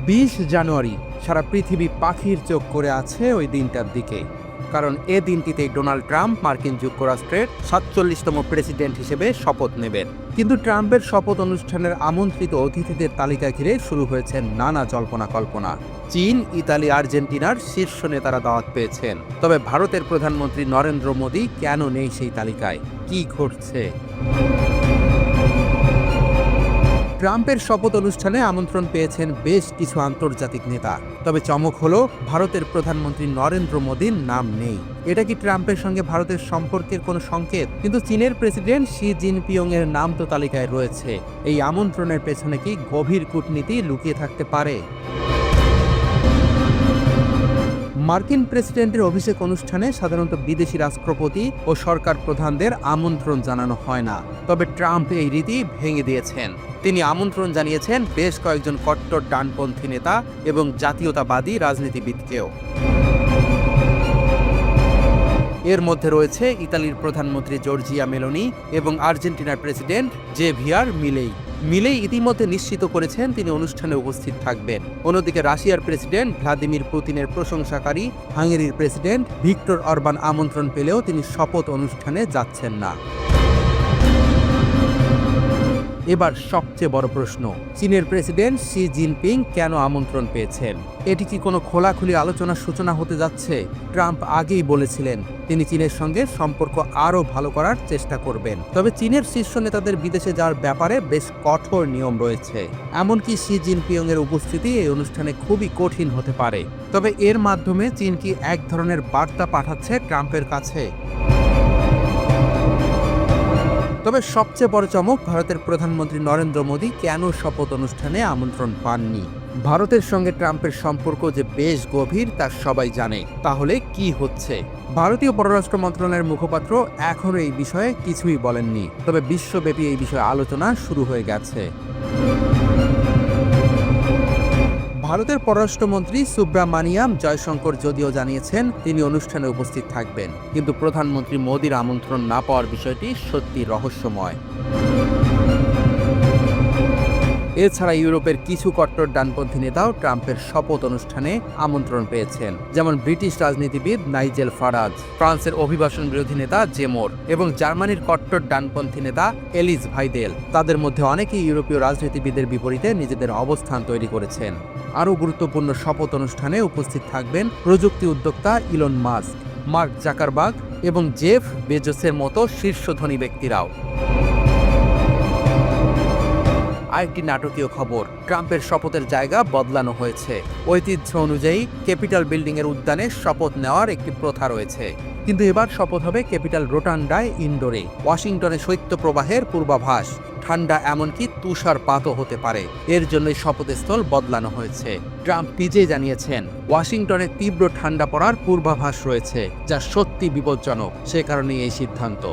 20 জানুয়ারি সারা পৃথিবী পাখির চোখ করে আছে ওই দিনটার দিকে। কারণ এ দিনটিতে ডোনাল্ড ট্রাম্প মার্কিন যুক্তরাষ্ট্রের 47তম প্রেসিডেন্ট হিসেবে শপথ নেবেন। কিন্তু ট্রাম্পের শপথ অনুষ্ঠানের আমন্ত্রিত অতিথিদের তালিকা ঘিরে শুরু হয়েছে নানা জল্পনা কল্পনা। চীন, ইতালি, আর্জেন্টিনার শীর্ষ নেতারা দাওয়াত পেয়েছেন। তবে ভারতের প্রধানমন্ত্রী নরেন্দ্র মোদী কেন নেই সেই তালিকায়? কি ঘটছে? ট্রাম্পের শপথ অনুষ্ঠানে আমন্ত্রণ পেয়েছেন বেশ কিছু আন্তর্জাতিক নেতা। তবে চমক হলো, ভারতের প্রধানমন্ত্রী নরেন্দ্র মোদীর নাম নেই। এটা কি ট্রাম্পের সঙ্গে ভারতের সম্পর্কের কোনো সংকেত? কিন্তু চীনের প্রেসিডেন্ট শি জিনপিং এর নাম তো তালিকায় রয়েছে। এই আমন্ত্রণের পেছনে কি গভীর কূটনীতি লুকিয়ে থাকতে পারে? মার্কিন প্রেসিডেন্টের অভিষেক অনুষ্ঠানে সাধারণত বিদেশি রাষ্ট্রপতি ও সরকার প্রধানদের আমন্ত্রণ জানানো হয় না। তবে ট্রাম্প এই রীতি ভেঙে দিয়েছেন। তিনি আমন্ত্রণ জানিয়েছেন বেশ কয়েকজন কট্টর ডানপন্থী নেতা এবং জাতীয়তাবাদী রাজনীতিবিদকেও। এর মধ্যে রয়েছে ইতালির প্রধানমন্ত্রী জর্জিয়া মেলোনি এবং আর্জেন্টিনার প্রেসিডেন্ট জেভিয়ার মিলেই ইতিমধ্যে নিশ্চিত করেছেন তিনি অনুষ্ঠানে উপস্থিত থাকবেন। অন্যদিকে রাশিয়ার প্রেসিডেন্ট ভ্লাদিমির পুতিনের প্রশংসাকারী হাঙ্গেরির প্রেসিডেন্ট ভিক্টর অরবান আমন্ত্রণ পেলেও তিনি শপথ অনুষ্ঠানে যাচ্ছেন না। এবার সবচেয়ে বড় প্রশ্ন, চীনের প্রেসিডেন্ট শি জিনপিং কেন আমন্ত্রণ পেয়েছেন? এটি কি কোনো খোলাখুলি আলোচনার সূচনা হতে যাচ্ছে? ট্রাম্প আগেই বলেছিলেন তিনি চীনের সঙ্গে সম্পর্ক আরও ভালো করার চেষ্টা করবেন। তবে চীনের শীর্ষ নেতাদের বিদেশে যাওয়ার ব্যাপারে বেশ কঠোর নিয়ম রয়েছে। এমনকি শি জিনপিং এর উপস্থিতি এই অনুষ্ঠানে খুবই কঠিন হতে পারে। তবে এর মাধ্যমে চীন কি এক ধরনের বার্তা পাঠাচ্ছে ট্রাম্পের কাছে? তবে সবচেয়ে বড় চমক, ভারতের প্রধানমন্ত্রী নরেন্দ্র মোদী কেন শপথ অনুষ্ঠানে আমন্ত্রণ পাননি। ভারতের সঙ্গে ট্রাম্পের সম্পর্ক যে বেশ গভীর তা সবাই জানে। তাহলে কি হচ্ছে? ভারতীয় পররাষ্ট্র মন্ত্রণালয়ের মুখপাত্র এখনও এই বিষয়ে কিছুই বলেননি। তবে বিশ্বব্যাপী এই বিষয়ে আলোচনা শুরু হয়ে গেছে। ভারতের পররাষ্ট্রমন্ত্রী সুব্রামানিয়াম জয়শঙ্কর যদিও জানিয়েছেন তিনি অনুষ্ঠানে উপস্থিত থাকবেন, কিন্তু প্রধানমন্ত্রী মোদীর আমন্ত্রণ না পাওয়ার বিষয়টি সত্যি রহস্যময়। এছাড়া ইউরোপের কিছু কট্টর ডানপন্থী নেতাও ট্রাম্পের শপথ অনুষ্ঠানে আমন্ত্রণ পেয়েছেন, যেমন ব্রিটিশ রাজনীতিবিদ নাইজেল ফারাজ, ফ্রান্সের অভিবাসন বিরোধী নেতা জেমোর এবং জার্মানির কট্টর ডানপন্থী নেতা এলিস ভাইদেল। তাদের মধ্যে অনেকেই ইউরোপীয় রাজনীতিবিদের বিপরীতে নিজেদের অবস্থান তৈরি করেছেন। আরও গুরুত্বপূর্ণ শপথ অনুষ্ঠানে উপস্থিত থাকবেন প্রযুক্তি উদ্যোক্তা ইলন মাস্ক, মার্ক জাকারবার্গ এবং জেফ বেজোসের মতো শীর্ষ ধনী ব্যক্তিরাও। আরেকটি নাটকীয় খবর, ট্রাম্পের শপথের জায়গা বদলানো হয়েছে। ঐতিহ্য অনুযায়ী ক্যাপিটাল বিল্ডিংয়ের উদ্যানে শপথ নেওয়ার একটি প্রথা রয়েছে, কিন্তু এবার শপথ হবে ক্যাপিটাল রোটান্ডায় ইনডোরে। ওয়াশিংটনে শৈত্যপ্রবাহের পূর্বাভাস, ঠান্ডা এমনকি তুষারপাতও হতে পারে। এর জন্যই শপথস্থল বদলানো হয়েছে। ট্রাম্প নিজেই জানিয়েছেন ওয়াশিংটনে তীব্র ঠান্ডা পড়ার পূর্বাভাস রয়েছে, যা সত্যি বিপজ্জনক। সে কারণেই এই সিদ্ধান্ত।